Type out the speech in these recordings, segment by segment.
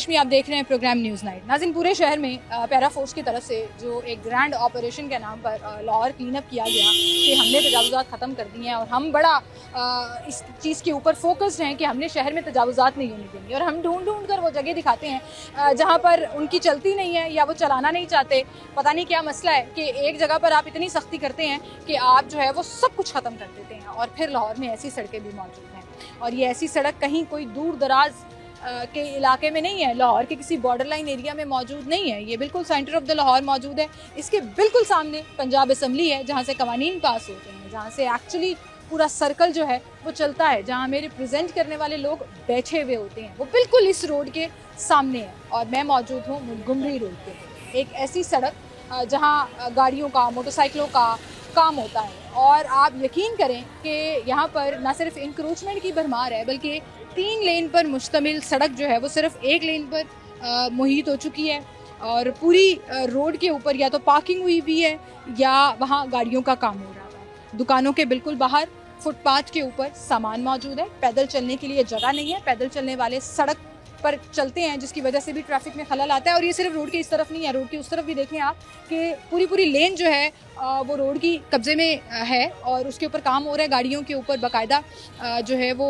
हाशमी, आप देख रहे हैं प्रोग्राम न्यूज़ नाइट। नाज़रीन, पूरे शहर में पैरा फोर्स की तरफ से जो एक ग्रैंड ऑपरेशन के नाम पर लाहौर क्लीन अप किया गया कि हमने तजावुज़ात ख़त्म कर दिए हैं और हम बड़ा इस चीज़ के ऊपर फोकस्ड हैं कि हमने शहर में तजावुज़ात नहीं होने देंगे। और हम ढूंढ ढूंढ कर वो जगह दिखाते हैं जहाँ पर उनकी चलती नहीं है या वो चलाना नहीं चाहते। पता नहीं क्या मसला है कि एक जगह पर आप इतनी सख्ती करते हैं कि आप जो है वो सब कुछ ख़त्म कर देते हैं। और फिर लाहौर में ऐसी सड़कें भी मौजूद हैं और ये ऐसी सड़क कहीं कोई दूर दराज के इलाके में नहीं है, लाहौर के किसी बॉर्डर लाइन एरिया में मौजूद नहीं है। ये बिल्कुल सेंटर ऑफ द लाहौर मौजूद है। इसके बिल्कुल सामने पंजाब असम्बली है जहाँ से कवानीन पास होते हैं, जहाँ से एक्चुअली पूरा सर्कल जो है वो चलता है, जहाँ हमें रिप्रेजेंट करने वाले लोग बैठे हुए होते हैं, वो बिल्कुल इस रोड के सामने है। और मैं मौजूद हूँ मुनगुमरी रोड पे, एक ऐसी सड़क जहाँ गाड़ियों का, मोटरसाइकिलों का काम होता है। और आप यकीन करें कि यहाँ पर ना सिर्फ इंक्रोचमेंट की भरमार है बल्कि 3 लेन पर मुश्तमिल सड़क जो है वो सिर्फ 1 लेन पर मुहित हो चुकी है। और पूरी रोड के ऊपर या तो पार्किंग हुई भी है या वहाँ गाड़ियों का काम हो रहा है। दुकानों के बिल्कुल बाहर फुटपाथ के ऊपर सामान मौजूद है। पैदल चलने के लिए जगह नहीं है, पैदल चलने वाले सड़क पर चलते हैं जिसकी वजह से भी ट्रैफिक में खलल आता है। और ये सिर्फ रोड के इस तरफ नहीं है, रोड के उस तरफ भी देखें आप कि पूरी लेन जो है वो रोड की कब्जे में है और उसके ऊपर काम हो रहा है। गाड़ियों के ऊपर बाकायदा जो है वो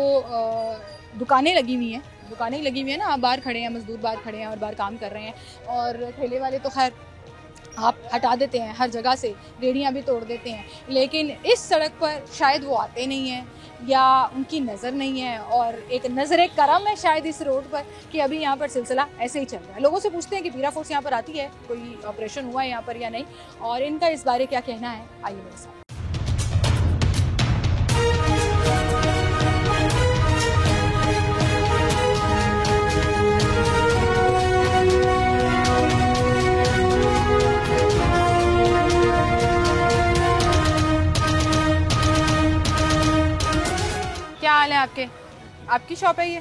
दुकानें लगी हुई हैं, दुकानें लगी हुई हैं ना, आप बाहर खड़े हैं, मजदूर बाहर खड़े हैं और बाहर काम कर रहे हैं। और ठेले वाले तो खैर आप हटा देते हैं, हर जगह से रेहड़ियाँ भी तोड़ देते हैं, लेकिन इस सड़क पर शायद वो आते नहीं हैं या उनकी नज़र नहीं है। और एक नज़र करम है शायद इस रोड पर कि अभी यहाँ पर सिलसिला ऐसे ही चल रहा है। लोगों से पूछते हैं कि पैरा फोर्स यहाँ पर आती है, कोई ऑपरेशन हुआ है यहाँ पर या नहीं, और इनका इस बारे क्या कहना है, आइए मेरे साथ। क्या हाल है आपके? आपकी शॉप है ये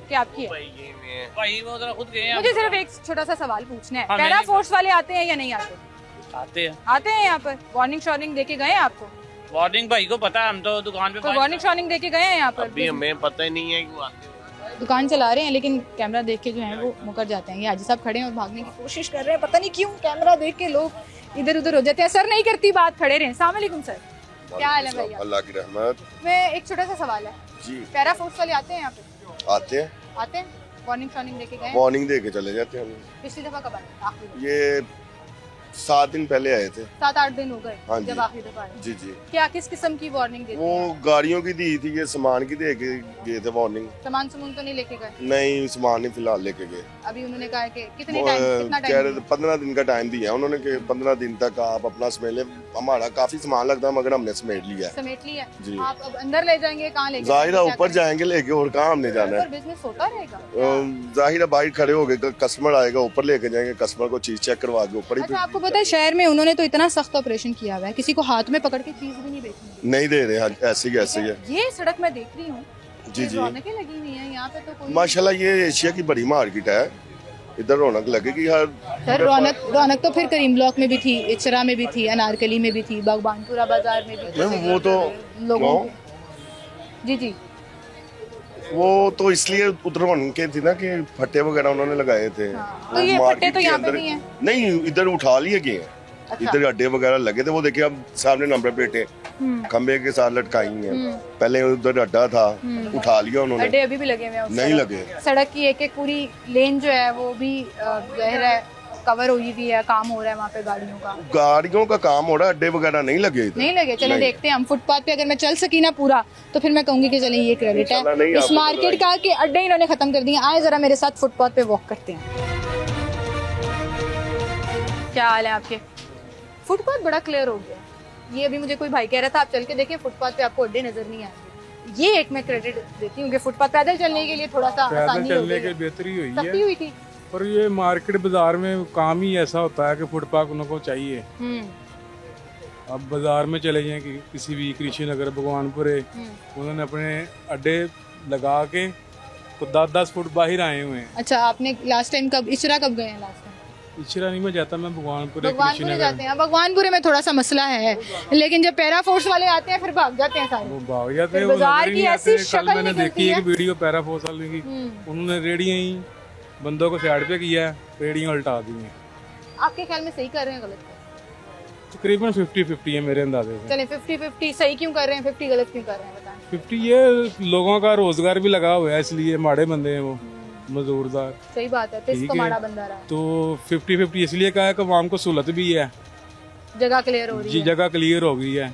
कि आपकी है? भाई वो जरा खुद गए हैं। मुझे सिर्फ एक छोटा सा सवाल पूछना है, पैरा फोर्स वाले आते हैं या नहीं आते? आते हैं यहाँ पर। वार्निंग शॉर्निंग देके गए हैं आपको? वार्निंग भाई को पता है, हम तो दुकान पे वार्निंग शॉर्निंग देके गए हैं यहाँ पर? अभी हमें पता ही नहीं है कि वो आते हैं। दुकान चला रहे हैं लेकिन कैमरा देख के जो है वो मुकर जाते हैं। ये हाजी साहब खड़े हैं और भागने की कोशिश कर रहे हैं, पता नहीं क्यों कैमरा देख के लोग इधर उधर हो जाते हैं। सर नहीं करती बात, खड़े रहे। अस्सलाम वालेकुम सर, क्या हाल है भैया? अल्लाह की रहमत। मैं एक छोटा सा सवाल है जी, पैरा फोर्स वाले आते हैं यहाँ पे? आते हैं। आते हैं, वार्निंग शॉर्निंग देके गए? वार्निंग दे के चले जाते हैं। पिछली दफा कब आए? आखिरी ये 7 दिन पहले आए थे। 7-8 दिन हो गए हाँ जब जी। आखिरी दफा आए। जी जी। क्या किस किस्म की वार्निंग देते वो हैं? गाड़ियों की दी थी, ये सामान की दे के गए थे वार्निंग। सामान तो नहीं लेके गए? नहीं, सामान नहीं फिलहाल लेके गए। अभी उन्होंने कहा कि कितना टाइम 15 दिन का टाइम दिया उन्होंने कि 15 दिन तक आप अपना समेट। हमारा काफी सामान लगता है मगर हमने समेट लिया है। समेट लिया जी। आप अब अंदर ले जाएंगे? कहाँ लेके जाहिर है ऊपर जाएंगे लेके, और कहाँ हमने जाना है। बिजनेस होता रहेगा? जाहिर है बाहर खड़े हो गए, कस्टमर आएगा ऊपर लेके जाएंगे, कस्टमर को चीज चेक करवा के ऊपर ही। अच्छा, आपको पता है शहर में उन्होंने तो इतना सख्त ऑपरेशन किया हुआ है, किसी को हाथ में पकड़ के चीज भी नहीं बेचनी, नहीं दे रहे। ऐसे ही ऐसे ही है। ये सड़क मैं देख रही हूँ, जी जी, रौनकें लगी हुई हैं यहाँ पे तो कोई माशाल्लाह ये एशिया की बड़ी मार्केट है, इधर रौनक लगेगी हर। सर रौनक तो फिर करीम ब्लॉक में भी थी, इचरा में भी थी, अनारकली में भी थी, बागबानपुरा बाजार में भी थी। वो तो लोगों जी जी, वो तो इसलिए उधर रौनकें थी ना कि फट्टे वगैरह उन्होंने लगाए थे। हाँ। तो ये फट्टे तो यहाँ पे नहीं है? नहीं, इधर उठा लिए गए हैं। अच्छा। इधर अड्डे वगैरह लगे थे, वो देखिए अब सामने नंबर प्लेटें खंबे के साथ लटकाई हैं। पहले उधर अड्डा था, उठा लिया उन्होंने। अड्डे अभी भी लगे हुए हैं? नहीं लगे। सड़क की एक पूरी लेन जो है वो भी ज़ाहिर है कवर हुई हुई है, काम हो रहा है वहाँ पे गाड़ियों का काम हो रहा है, अड्डे वगैरह नहीं लगे इधर। नहीं लगे? चले देखते हैं हम फुटपाथ पे। अगर मैं चल सकी ना पूरा तो फिर मैं कहूंगी कि चलें ये क्रेडिट है इस मार्केट का कि अड्डे इन्होंने खत्म कर दिए। आए जरा मेरे साथ फुटपाथ पे वॉक करते हैं। क्या हाल है आपके? फुटपाथ बड़ा क्लियर हो गया। ये अभी मुझे कोई भाई कह रहा था आप चल के देखें फुटपाथ पे आपको अड्डे नजर नहीं आएंगे। ये एक मैं क्रेडिट देती हूँ कि फुटपाथ पैदल चलने के लिए थोड़ा सा आसानी हो गई, बेहतरी हुई सख्ती है। हुई थी। पर ये मार्केट बाजार में काम ही ऐसा होता है कि फुटपाथ उनको चाहिए। अब बाजार में चले जाएं कि किसी भी कृषि नगर भगवानपुरे, उन्होंने अपने अड्डे लगा के तो 10-10 फुट बाहर आए हुए हैं। अच्छा, आपने लास्ट टाइम कब इचरा कब गए हैं? लास्ट टाइम इचरा नहीं मैं जाता, मैं भगवानपुरे जाते हैं। भगवानपुरे में थोड़ा सा मसला है, लेकिन जब पैरा फोर्स वाले आते हैं फिर भाग जाते हैं सारे। वो भाग जाते हैं, बाजार की ऐसी कल शक्ल मैंने देखी एक वीडियो पैरा फोर्स वाले की, उन्होंने रेडियां ही बंदों को साइड पे किया है, रेडियाँ उल्टा दी हैं। आपके ख्याल में सही कर रहे हैं गलत? तकरीबन 50-50 है मेरे अंदाजे से। चले 50-50 सही क्यों कर रहे हैं, 50 गलत क्यों कर रहे हैं बताएं? 50 ये लोगों का रोजगार भी लगा हुआ है, इसलिए माड़े बंदे हैं वो मजदूरदार। सही बात है, तो इसको माड़ा बंदा रहा है। तो 50-50 इसलिए कहा है कि आवाम को सहूलत भी है, जगह क्लियर हो रही जी है। जगह क्लियर हो गई है,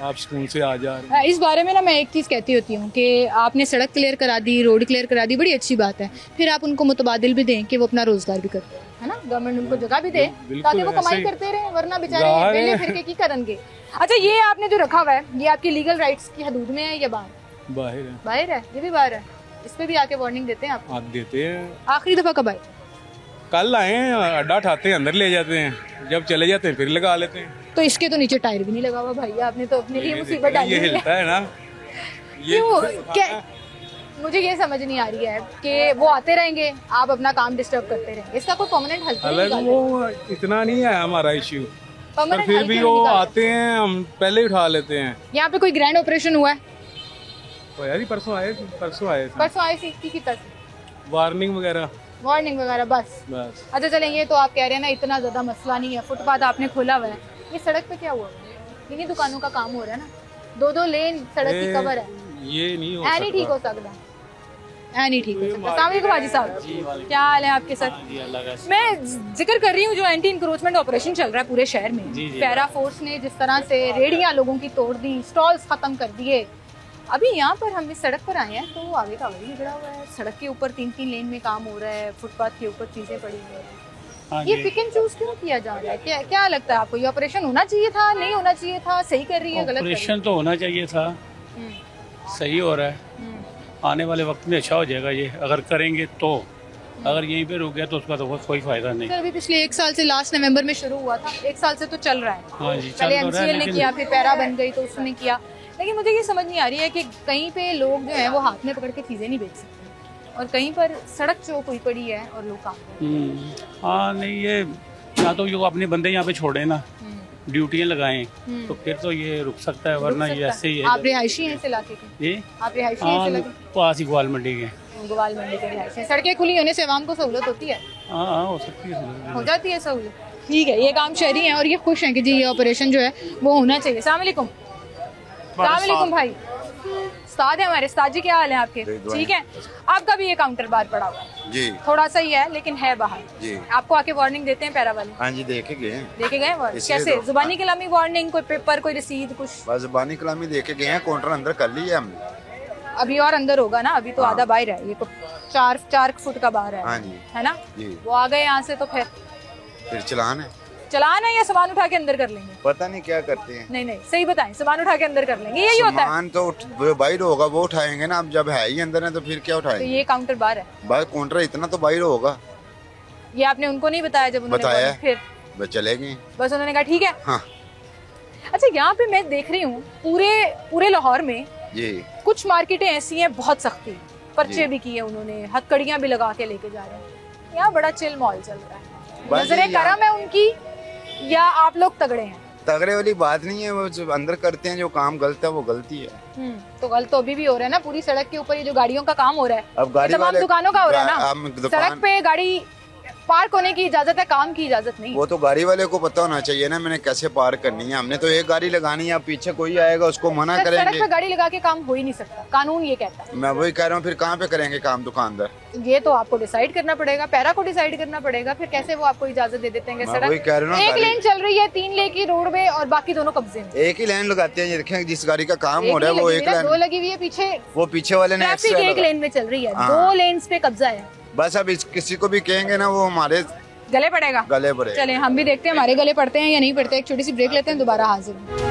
आप सुकून से आ जा रहे हैं। इस बारे में ना मैं एक चीज़ कहती होती हूँ कि आपने सड़क क्लियर करा दी, रोड क्लियर करा दी, बड़ी अच्छी बात है। फिर आप उनको मुतबादिल भी दें कि वो अपना रोजगार भी करते हैं, है ना। गवर्नमेंट उनको जगह भी दे ताकि वो कमाई करते रहे, वरना बेचारे वेले फिर के की करेंगे। अच्छा, ये आपने जो रखा हुआ है, ये आपकी लीगल राइट्स की हदूद में है या बाहर? बाहर है। बाहर है, ये भी बाहर है। इस पे भी आके वार्निंग देते हैं आप? आप देते हैं। आखिरी दफा कब आए? कल आए हैं, अड्डा उठाते हैं, अंदर ले जाते हैं, जब चले जाते हैं फिर लगा लेते हैं। तो इसके तो नीचे टायर भी नहीं लगा हुआ भाई, आपने तो अपने लिए मुसीबत डाली ये है। हिलता है ना, क्यों? क्या मुझे ये समझ नहीं आ रही है कि वो आते रहेंगे, आप अपना काम डिस्टर्ब करते रहेंगे, इसका कोई परमानेंट हल क्यों नहीं हालांकि निकालते? वो इतना नहीं है हमारा इश्यू, पर परमानेंट फिर हल भी क्यों वो नहीं निकालते? आते हैं, हम पहले ही उठा लेते हैं। यहाँ पे कोई ग्रैंड ऑपरेशन हुआ है? तो यार परसों आए थे। परसों आए सी की तरफ वार्निंग वगैरह वार्निंग वगैरह बस। अच्छा चलें, ये तो आप कह रहे हैं ना इतना ज्यादा मसला नहीं है, फुटपाथ आपने खोला हुआ है, ये सड़क पे क्या हुआ? इन्हीं दुकानों का काम हो रहा है ना, 2-2 लेन सड़क की कवर है, ये नहीं हो ऐ नहीं ठीक हो सकता, ऐ नहीं ठीक हो सकता। अस्सलाम वालेकुम हाजी साहब, क्या हाल है आपके साथ? मैं जिक्र कर रही हूँ जो एंटी इंक्रोचमेंट ऑपरेशन चल रहा है पूरे शहर में। पैरा फोर्स ने जिस तरह से रेडियां लोगों की तोड़ दी, स्टॉल्स खत्म कर दिए। अभी यहाँ पर हम इस सड़क पर आए हैं तो आगे का वही बिगड़ा हुआ है, सड़क के ऊपर 3-3 लेन में काम हो रहा है, फुटपाथ के ऊपर चीजें पड़ी हुई हैं। ये पिक एंड चूज क्यों किया जा रहा है? क्या क्या लगता है आपको, ये ऑपरेशन होना चाहिए था, नहीं होना चाहिए था, सही कर रही है, गलत कर रही है? ऑपरेशन तो होना चाहिए था, सही हो रहा है, आने वाले वक्त में अच्छा हो जाएगा ये अगर करेंगे तो। अगर यहीं पे रुक गया तो उसका तो कोई फायदा नहीं। सर अभी पिछले 1 साल से लास्ट नवंबर में शुरू हुआ था, 1 साल से तो चल रहा है। हाँ जी, पहले MCL ने किया, फिर पैरा बन गई तो उसने किया, लेकिन मुझे ये समझ नहीं आ रही है कि कहीं पे लोग जो है वो हाथ में पकड़ के चीजें नहीं बेच सकते और कहीं पर सड़क चौक हुई पड़ी है और लोग काम। हाँ नहीं, ये या तो जो अपने बंदे यहाँ पे छोड़े ना, ड्यूटियाँ लगाएं तो फिर तो ये रुक सकता है, वरना ये ऐसे ही है। आप रिहायशी हैं इस इलाके के? जी, आप रिहायशी हैं इस इलाके? पास ही ग्वाल मंडी के। ग्वाल मंडी के रिहायशी हैं। सड़कें खुली होने से आवाम को सहूलत होती है? हाँ हो सकती है, हो जाती है सहूलत। ठीक है, ये काम शहरी हैं और ये खुश हैं कि जी ये ऑपरेशन जो है वो होना चाहिए। अस्सलाम वालेकुम। अस्सलाम वालेकुम भाई, उस्ताद है हमारे। उस्ताद जी क्या हाल है आपके? ठीक है, आपका भी ये काउंटर बार पड़ा हुआ है जी, थोड़ा सा ही है लेकिन है बाहर जी। आपको आके वार्निंग देते हैं पैरा वाले? हाँ जी, देखे गए देखे गए वार्निंग? कैसे? जुबानी कलामी वार्निंग, कोई पेपर, कोई रसीद, कुछ? बस जुबानी कलामी देखे गए हैं, काउंटर अंदर कर लिया हमने। अभी और अंदर होगा ना, अभी तो आधा बाहर है, ये तो 4 फुट का बाहर है। हाँ जी, है ना जी। वो आ गए यहाँ से तो फिर चलान है, चलान है या सामान उठा के अंदर कर लेंगे? पता नहीं क्या करते हैं। नहीं नहीं सही बताएं, सामान उठा के अंदर कर लेंगे, यही होता है? सामान तो बाहर होगा, वो उठाएंगे ना, अब जब है ही अंदर है तो फिर क्या तो उठाएंगे? ये काउंटर बाहर है, बाहर काउंटर इतना तो बाहर होगा। ये आपने उनको नहीं बताया जब उन्होंने बताया, बोला? फिर बस चले गए। बस उन्होंने कहा ठीक है। हाँ अच्छा, यहाँ पे मैं देख रही हूँ पूरे लाहौर में जी, कुछ मार्केटें ऐसी हैं बहुत सख्ती, पर्चे जी। भी किए उन्होंने, हथकड़ियां भी लगा के लेके जा रहे हैं। यहाँ बड़ा चिल मॉल चल रहा है, बस नजरे यहाँ- करम है उनकी या आप लोग तगड़े हैं? तगड़े वाली बात नहीं है, वो जो अंदर करते हैं, जो काम गलत है वो गलती है। तो गलत तो अभी भी हो रहा है ना, पूरी सड़क के ऊपर ये जो गाड़ियों का काम हो रहा है, अब गाड़ी तमाम वाले दुकानों का हो रहा है अब ना, दुकान- सड़क पे गाड़ी पार्क होने की इजाजत है, काम की इजाजत नहीं। वो तो गाड़ी वाले को पता होना चाहिए ना, मैंने कैसे पार करनी है। हमने तो एक गाड़ी लगानी है, अब पीछे कोई आएगा उसको मना सड़क करेंगे। पे गाड़ी लगा के काम हो ही नहीं सकता, कानून ये कहता है। मैं वही कह रहा हूँ, फिर कहाँ पे करेंगे काम दुकानदार? ये तो आपको डिसाइड करना पड़ेगा, पैरा को डिसाइड करना पड़ेगा, फिर कैसे वो आपको इजाजत दे देते हैं? मैं वही कह रहा हूँ ना, एक गाड़ी- लेन चल रही है 3 लेन की रोड में और बाकी दोनों कब्जे में। एक ही लाइन लगाते हैं, ये देखें जिस गाड़ी का काम हो रहा है एक वो नहीं एक लगी हुई है, 2 लाइन, लगी हुई है पीछे, वो पीछे वाले ने ट्रैफिक एक्स्ट्रा एक लगा। लेन में चल रही है, हाँ। 2 लेन्स पे कब्जा है। बस अब किसी को भी कहेंगे ना, वो हमारे गले पड़ेगा। गले पड़े। चले हम भी देखते हैं हमारे गले पड़ते हैं या नहीं पड़ते। एक छोटी सी ब्रेक लेते हैं, दोबारा हाजिर हैं।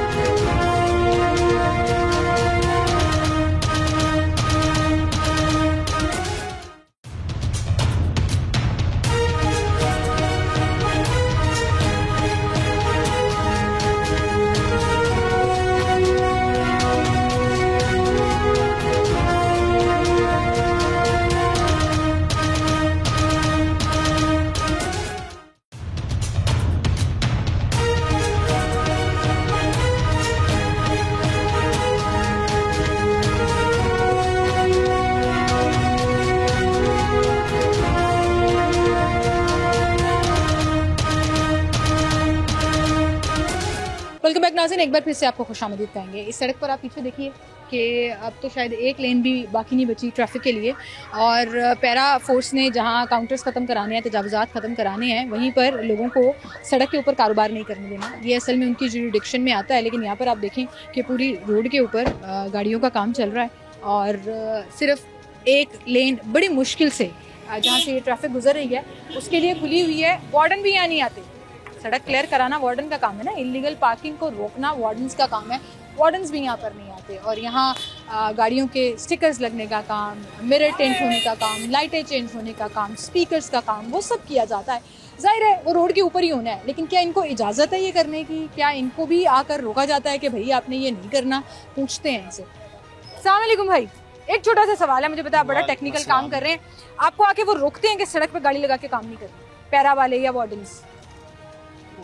वेलकम बैक नाज़रीन, एक बार फिर से आपको खुशामदीद कहेंगे। इस सड़क पर आप पीछे देखिए कि अब तो शायद एक लेन भी बाकी नहीं बची ट्रैफिक के लिए, और पैरा फोर्स ने जहां काउंटर्स ख़त्म कराने हैं, तजावुज़ात ख़त्म कराने हैं, वहीं पर लोगों को सड़क के ऊपर कारोबार नहीं करने देना। ये असल में उनकी जुरिडिक्शन में आता है। लेकिन यहाँ पर आप देखें कि पूरी रोड के ऊपर गाड़ियों का काम चल रहा है और सिर्फ एक लेन बड़ी मुश्किल से जहाँ से ये ट्रैफिक गुजर रही है उसके लिए खुली हुई है। वार्डन भी यहाँ नहीं आते। सड़क क्लियर कराना वार्डन का काम है ना, इलीगल पार्किंग को रोकना वार्डन्स का काम है। वार्डन्स भी यहाँ पर नहीं आते और यहाँ गाड़ियों के स्टिकर्स लगने का काम, मिरर टेंट होने का काम, लाइटें चेंज होने का काम, स्पीकर्स का काम, वो सब किया जाता है। जाहिर है वो रोड के ऊपर ही होना है, लेकिन क्या इनको इजाज़त है ये करने की? क्या इनको भी आकर रोका जाता है कि भाई आपने ये नहीं करना? पूछते हैं इनसे। अस्सलाम वालेकुम भाई, एक छोटा सा सवाल है, मुझे पता है बड़ा टेक्निकल काम कर रहे हैं, आपको आके वो रोकते हैं कि सड़क पे गाड़ी लगा के काम नहीं करना, पैरा वाले या वार्डन्स?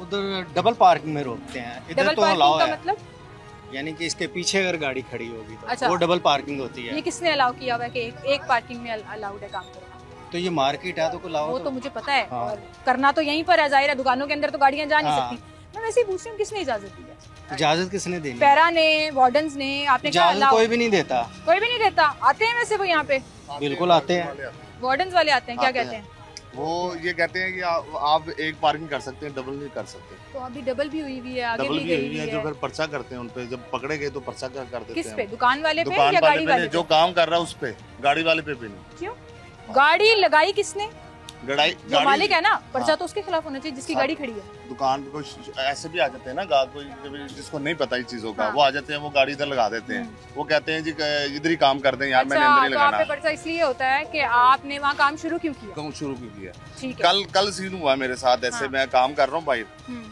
उधर डबल पार्किंग में रोकते हैं, इधर तो अलाउ है, मतलब यानी कि इसके पीछे अगर गाड़ी खड़ी होगी तो अच्छा, वो डबल पार्किंग होती है। ये किसने अलाउ किया हुआ है कि एक पार्किंग में अलाउड है काम करना? तो ये मार्केट है तो अलाउ, वो तो मुझे पता है। हाँ। और करना तो यहीं पर है, जाहिर है दुकानों के अंदर तो गाड़ियां जा नहीं सकती। मैं वैसे ही पूछ रही हूँ किसने इजाजत दी है? इजाजत किसने दी? पैरा ने, वार्डन्स ने? आपने कहा कोई भी नहीं देता। कोई भी नहीं देता। आते हैं वैसे वो यहाँ पे? बिल्कुल आते हैं, वार्डन्स वाले आते हैं। क्या कहते हैं वो? ये कहते हैं कि आप एक पार्किंग कर सकते हैं, डबल नहीं कर सकते। तो अभी डबल भी हुई हुई है, आगे डबल भी हुई है, जो फिर पर्चा करते हैं उन पे, जब पकड़े गए तो पर्चा कर देते हैं। किस पे? दुकान वाले पे या गाड़ी वाले? जो काम कर रहा है उस पे, गाड़ी वाले पे नहीं। क्यों? गाड़ी लगाई किसने? जो मालिक है ना, पर्चा तो उसके खिलाफ होना चाहिए जिसकी गाड़ी खड़ी है। दुकान पे कुछ ऐसे भी आ जाते हैं ना गाहक, कोई जिसको नहीं पता इस चीजों का, वो आ जाते हैं, वो गाड़ी इधर लगा देते हैं, वो कहते हैं जी इधर ही काम कर दें यार, मैंने अंदर ही लगाना। तो पर्चा इसलिए होता है कि आपने वहाँ काम शुरू क्यों किया? शुरू क्यों किया? कल सीन हुआ मेरे साथ ऐसे, मैं काम कर रहा हूँ बाहर,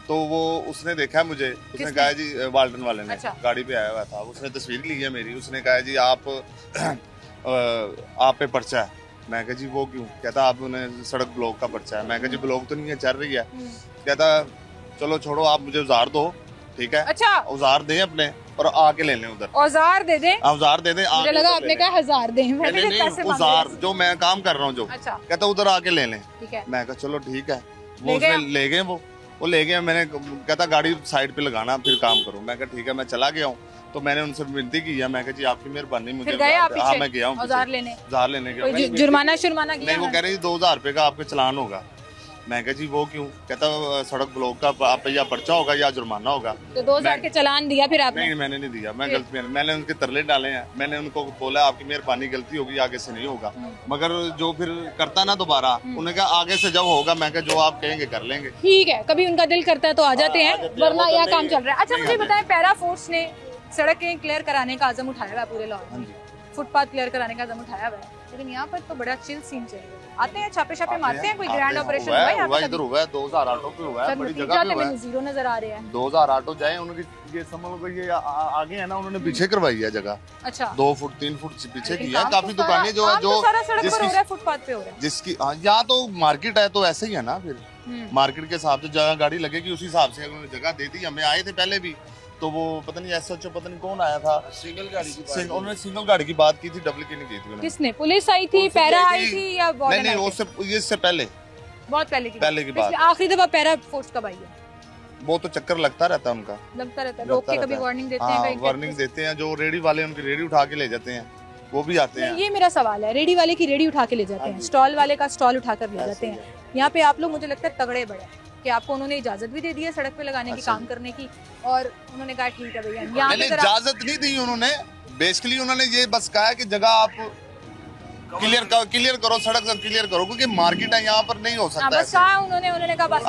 तो वो उसने देखा मुझे, उसने कहा जी वाल्टन वाले ने, गाड़ी पे आया हुआ था, उसने तस्वीर ली है मेरी, उसने कहा जी आप पे पर्चा है। मैं कहा जी वो क्यों? कहता आप उन्हें सड़क ब्लॉक का पर्चा है। मैं कहा जी ब्लॉक तो नहीं है, चल रही है। कहता चलो छोड़ो, आप मुझे औजार दो, ठीक है? अच्छा, औजार दें अपने और आके ले लें उधर। औजार दे दें? औजार दे दें। मुझे लगा आपने कहा हजार दें। औजार जो मैं काम कर रहा हूँ जो, कहता उधर आके ले लें। मैं कहा चलो ठीक है, वो ले गए, वो ले गए। मैंने कहता गाड़ी साइड पे लगाना फिर काम करो। मैं कहा ठीक है, मैं चला गया हूँ। तो मैंने उनसे विनती की है, मैं कहा जी आपकी मेहरबानी, मुझे हाँ मैं गया हूँ औजार लेने के। जुर्माना नहीं, वो कह रहे 2000 रुपए का आपके चलान होगा। मैं कहा जी वो क्यों? कहता सड़क ब्लॉक का आप या पर्चा होगा या जुर्माना होगा। तो 2000 के चलान दिया फिर आपने? नहीं, मैंने नहीं दिया, मैं गलती, मैंने उनके तरले डाले हैं, मैंने उनको बोला आपकी मेहरबानी, गलती होगी, आगे से नहीं होगा। मगर जो फिर करता ना दोबारा, उन्होंने कहा आगे से जब होगा, मैं कहा जो आप कहेंगे कर लेंगे। ठीक है, कभी उनका दिल करता है तो आ जाते हैं, वरना यहाँ काम चल रहा है। अच्छा मुझे बताएं, पैरा फोर्स ने सड़कें क्लियर कराने का आज़म उठाया हुआ है पूरे लाहौर में, फुटपाथ क्लियर कराने का आज़म उठाया हुआ है, लेकिन यहाँ पर तो बड़ा चिल सीन चल रहा है। आते हैं छापे मारते हैं, कोई ग्रैंड ऑपरेशन हुआ है यहाँ पे? इधर हुआ है, 2000 ऑटो पे हुआ है, बड़ी जगह पे हुआ है। जीरो नजर आ रहे हैं। 2000 ऑटो जाए, उनकी ये समझ लो ये आगे है ना, उन्होंने पीछे करवाई है जगह। अच्छा, 2 फुट 3 फुट पीछे की है। काफी दुकानें जो फुटपाथ पे हो रहा है, जिसकी यहाँ तो मार्केट है तो ऐसे ही है ना, फिर मार्केट के हिसाब से जगह गाड़ी लगेगी, उसी हिसाब से उन्होंने जगह दे दी। हमें आए थे पहले भी, तो वो पता नहीं SHO पता नहीं कौन आया था, उन्होंने सिंगल गाड़ी की बात की थी, डबल की नहीं की थी। किसने? पुलिस आई थी, पैरा आई थी या वार्डन? नहीं, इससे पहले, बहुत पहले की बात। आखिरी दफा पैरा फोर्स कब आई है? वो तो चक्कर लगता रहता है उनका, रोक के कभी वार्निंग देते हैं, वार्निंग देते हैं। जो रेडी वाले उनकी रेडी उठा के ले जाते हैं, वो भी आते हैं। ये मेरा सवाल है, रेडी वाले की रेडी उठा के ले जाते हैं, स्टॉल वाले का स्टॉल उठा कर ले जाते हैं। यहाँ पे आप लोग मुझे लगता है तगड़े बड़े कि आपको उन्होंने इजाजत भी दे दी है सड़क पे लगाने की, काम करने की, और उन्होंने कहा ठीक है भैया यहाँ पे इजाजत नहीं दी उन्होंने। बेसिकली उन्होंने ये बस कहा कि जगह आप क्लियर करो, सड़क सब क्लियर करो, क्योंकि मार्केट है यहाँ पर नहीं हो सकता। बस कहा उन्होंने कहा बस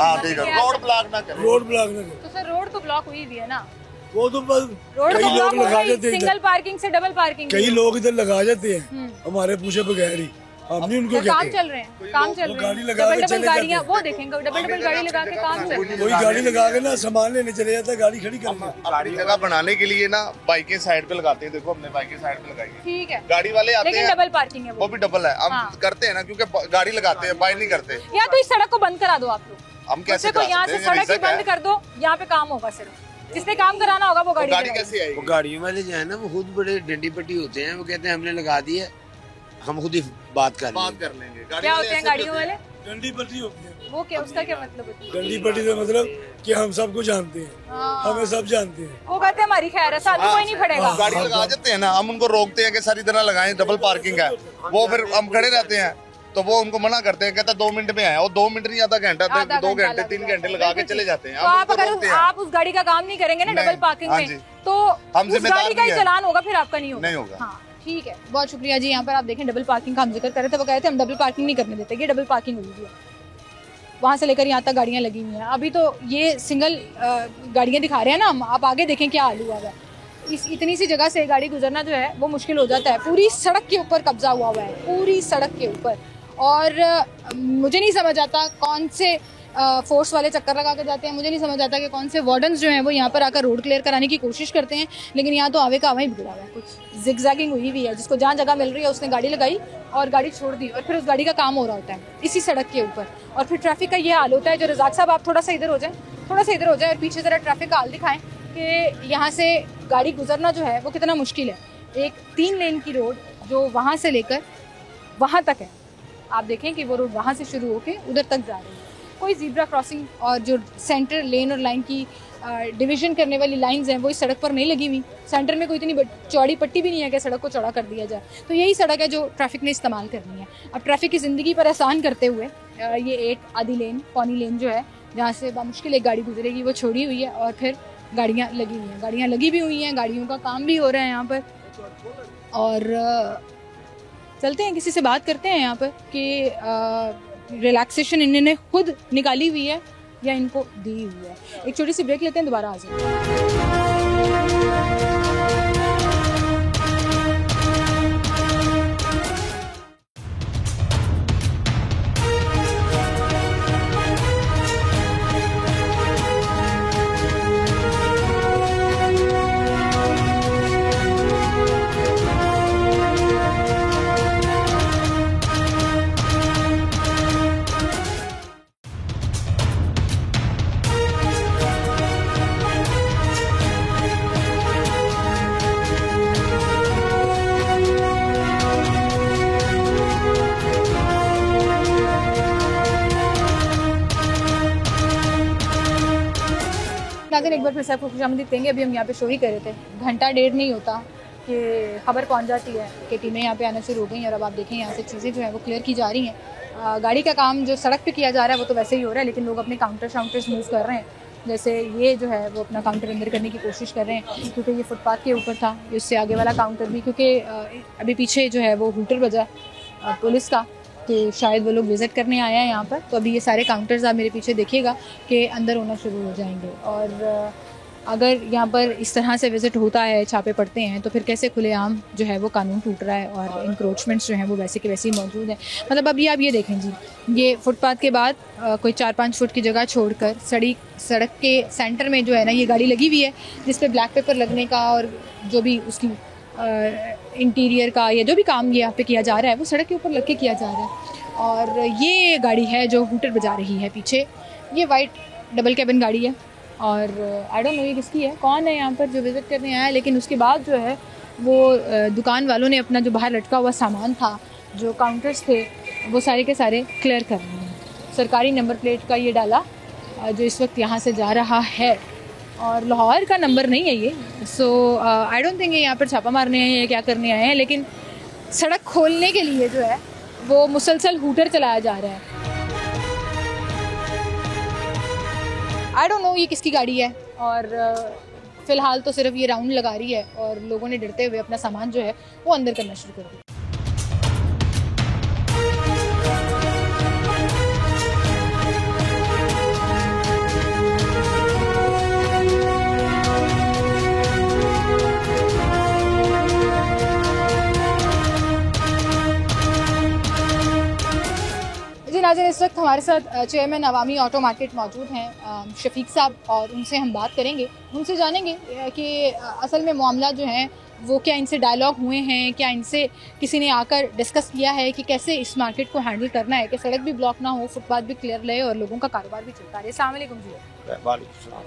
रोड ब्लॉक ना करो, रोड ब्लॉक ना करो। तो सर रोड तो ब्लॉक हुई भी है ना, वो तो बस रोड तो ब्लॉक लगा देते हैं, सिंगल पार्किंग से डबल पार्किंग कई लोग इधर लगा जाते हैं हमारे पूछे बगैर ही। हम नहीं उनको काम चल रहे हैं, काम चल रहे हैं, डबल गाड़ियाँ वो देखेंगे, डबल गाड़ी लगा के काम चल रहा है। कोई गाड़ी लगा के ना सामान लेने चले जाता है, गाड़ी खड़ी कर गाड़ी जगह बनाने के लिए ना बाइकें साइड पे लगाते हैं। देखो हमने बाइकें साइड पे लगाई है, ठीक है, गाड़ी वाले आते हैं, डबल पार्किंग है, वो भी डबल है। हम करते हैं ना, क्योंकि गाड़ी लगाते हैं, बाइक नहीं करते। या तो इस सड़क को बंद करा दो आप लोग, हम कैसे यहाँ से सड़क ही बंद कर दो, यहाँ पे काम होगा सिर्फ, जिसने काम कराना होगा वो गाड़ी कैसे आएगी? वो गाड़ियों वाले जो है ना, वो खुद बड़े डंडी पट्टी होते हैं, वो कहते हैं हमने लगा दी है, हम खुद ही बात कर लेंगे। क्या होते हैं गाड़ियों वाले? डंडी पट्टी होती है। वो क्या, उसका क्या मतलब होता है? डंडी पट्टी का मतलब कि हम सबको जानते हैं, हमें सब जानते हैं। वो कहते हैं हमारी खैर है, साथ कोई नहीं पड़ेगा। गाड़ी लगा देते हैं ना, हम उनको रोकते हैं कि सारी तरह लगाएं, डबल पार्किंग है। वो फिर हम खड़े रहते हैं तो वो उनको मना करते हैं, कहता 2 मिनट में आया। और 2 मिनट नहीं, आधा घंटा, 2 घंटे 3 घंटे लगा के चले जाते हैं। तो आप अगर आप उस गाड़ी का काम नहीं करेंगे ना डबल पार्किंग में, तो उस गाड़ी का ही चलान होगा, फिर आपका नहीं होगा। हाँ ठीक है, बहुत शुक्रिया जी। यहाँ पर आप देखें डबल पार्किंग का हम जिक्र कर रहे थे, वो कह रहे थे हम डबल पार्किंग नहीं करने देते, ये डबल पार्किंग हुई है। वहाँ से लेकर यहाँ तक गाड़ियाँ लगी हुई हैं। अभी तो ये सिंगल गाड़ियाँ दिखा रहे हैं ना हम, आप आगे देखें क्या हाल हुआ है। इस इतनी सी जगह से गाड़ी गुजरना जो है वो मुश्किल हो जाता है। पूरी सड़क के ऊपर कब्जा हुआ हुआ है, पूरी सड़क के ऊपर। और मुझे नहीं समझ आता कौन से फोर्स वाले चक्कर लगा के जाते हैं, मुझे नहीं समझ आता कि कौन से वार्डन्स जो हैं वो यहाँ पर आकर रोड क्लियर कराने की कोशिश करते हैं। लेकिन यहाँ तो आवे का आवा ही बिगड़ा हुआ है, कुछ जिगजैगिंग हुई हुई है। जिसको जहाँ जगह मिल रही है उसने गाड़ी लगाई और गाड़ी छोड़ दी, और फिर उस गाड़ी का काम हो रहा होता है इसी सड़क के ऊपर। और फिर ट्रैफिक का ये हाल होता है। जो रज़ाक साहब आप थोड़ा सा इधर हो जाए, थोड़ा सा इधर हो जाए और पीछे ज़रा ट्रैफिक का हाल दिखाएं कि यहाँ से गाड़ी गुजरना जो है वो कितना मुश्किल है। एक 3 लेन की रोड जो वहाँ से लेकर वहाँ तक है, आप देखें कि वो रोड वहाँ से शुरू होकर उधर तक जा रही है। कोई ज़ीब्रा क्रॉसिंग और जो सेंटर लेन और लाइन की डिवीज़न करने वाली लाइंस हैं वो इस सड़क पर नहीं लगी हुई। सेंटर में कोई इतनी चौड़ी पट्टी भी नहीं है कि सड़क को चौड़ा कर दिया जाए। तो यही सड़क है जो ट्रैफिक ने इस्तेमाल करनी है। अब ट्रैफिक की ज़िंदगी पर आसान करते हुए ये एक आधी लेन, पौनी लेन जो है जहाँ से बामुश्किल एक गाड़ी गुजरेगी, वो छोड़ी हुई है। और फिर गाड़ियाँ लगी हुई हैं, गाड़ियाँ लगी भी हुई हैं, गाड़ियों का काम भी हो रहा है यहाँ पर। और चलते हैं, किसी से बात करते हैं यहाँ पर कि रिलैक्सेशन इन्होंने खुद निकाली हुई है या इनको दी हुई है। एक छोटी सी ब्रेक लेते हैं, दोबारा आ जाएंगे। नाज़रीन एक बार फिर से आपको खुशामदीद देंगे। अभी हम यहाँ पे शो ही कर रहे थे, घंटा डेढ़ नहीं होता कि खबर पहुँच जाती है कि टीमें यहाँ पे आना शुरू हो गई। और अब आप देखें यहाँ से चीज़ें जो है वो क्लियर की जा रही हैं। गाड़ी का काम जो सड़क पे किया जा रहा है वो तो वैसे ही हो रहा है, लेकिन लोग अपने काउंटर्स मूव कर रहे हैं। जैसे ये जो है वो अपना काउंटर अंदर करने की कोशिश कर रहे हैं, क्योंकि ये फुटपाथ के ऊपर था। इससे आगे वाला काउंटर भी, क्योंकि अभी पीछे जो है वो हूटर बजा पुलिस का, तो शायद वो लोग विज़िट करने आए हैं यहाँ पर। तो अभी ये सारे काउंटर्स आप मेरे पीछे देखिएगा कि अंदर होना शुरू हो जाएंगे। और अगर यहाँ पर इस तरह से विज़िट होता है, छापे पड़ते हैं, तो फिर कैसे खुलेआम जो है वो कानून टूट रहा है और इंक्रोचमेंट्स जो हैं वो वैसे के वैसे ही मौजूद हैं। मतलब अभी आप ये देखें जी, ये फुटपाथ के बाद कोई 4-5 फुट की जगह छोड़कर सड़क के सेंटर में जो है ना ये गाड़ी लगी हुई है, जिस पर ब्लैक पेपर लगने का और जो भी उसकी इंटीरियर का या जो भी काम यहाँ पे किया जा रहा है वो सड़क के ऊपर लग के किया जा रहा है। और ये गाड़ी है जो हूटर बजा रही है पीछे, ये वाइट डबल कैबिन गाड़ी है। और आई डोंट नो ये किसकी है, कौन है यहाँ पर जो विज़िट करने आया है। लेकिन उसके बाद जो है वो दुकान वालों ने अपना जो बाहर लटका हुआ सामान था, जो काउंटर्स थे, वो सारे के सारे क्लियर कर रहे हैं। सरकारी नंबर प्लेट का ये डाला जो इस वक्त यहाँ से जा रहा है, और लाहौर का नंबर नहीं है ये। सो आई डोंट थिंक ये यहाँ पर छापा मारने आए हैं या क्या करने आए हैं, लेकिन सड़क खोलने के लिए जो है वो मुसलसल हूटर चलाया जा रहा है। आई डोंट नो ये किसकी गाड़ी है। और फ़िलहाल तो सिर्फ ये राउंड लगा रही है और लोगों ने डरते हुए अपना सामान जो है वो अंदर करना शुरू कर दिया। नाज़रीन इस वक्त हमारे साथ चेयरमैन अवामी ऑटो मार्केट मौजूद हैं शफीक साहब, और उनसे हम बात करेंगे, उनसे जानेंगे कि असल में मामला जो है वो क्या इनसे डायलॉग हुए हैं, क्या इनसे किसी ने आकर डिस्कस किया है कि कैसे इस मार्केट को हैंडल करना है कि सड़क भी ब्लॉक ना हो, फुटपाथ भी क्लियर रहे और लोगों का कारोबार भी चलता रहे। अस्सलाम वालेकुम जी।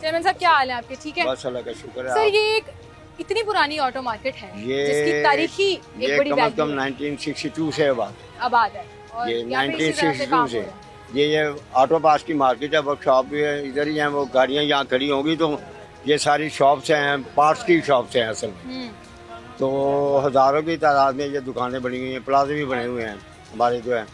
चेयरमैन साहब क्या हाल है आपके? ठीक है सर। ये एक इतनी पुरानी ऑटो मार्केट है जिसकी तारीखी एक बड़ी कम 1962 से आबाद है, और ये 1962 से ये ऑटो पास की मार्केट है, वर्कशॉप भी है, इधर ही है। वो गाड़ियाँ यहाँ खड़ी होंगी तो ये सारी शॉप्स हैं, पार्ट्स की शॉप्स हैं असल में। तो हज़ारों की तादाद में ये दुकानें बनी हुई हैं, प्लाजे भी बने हुए हैं हमारे जो है।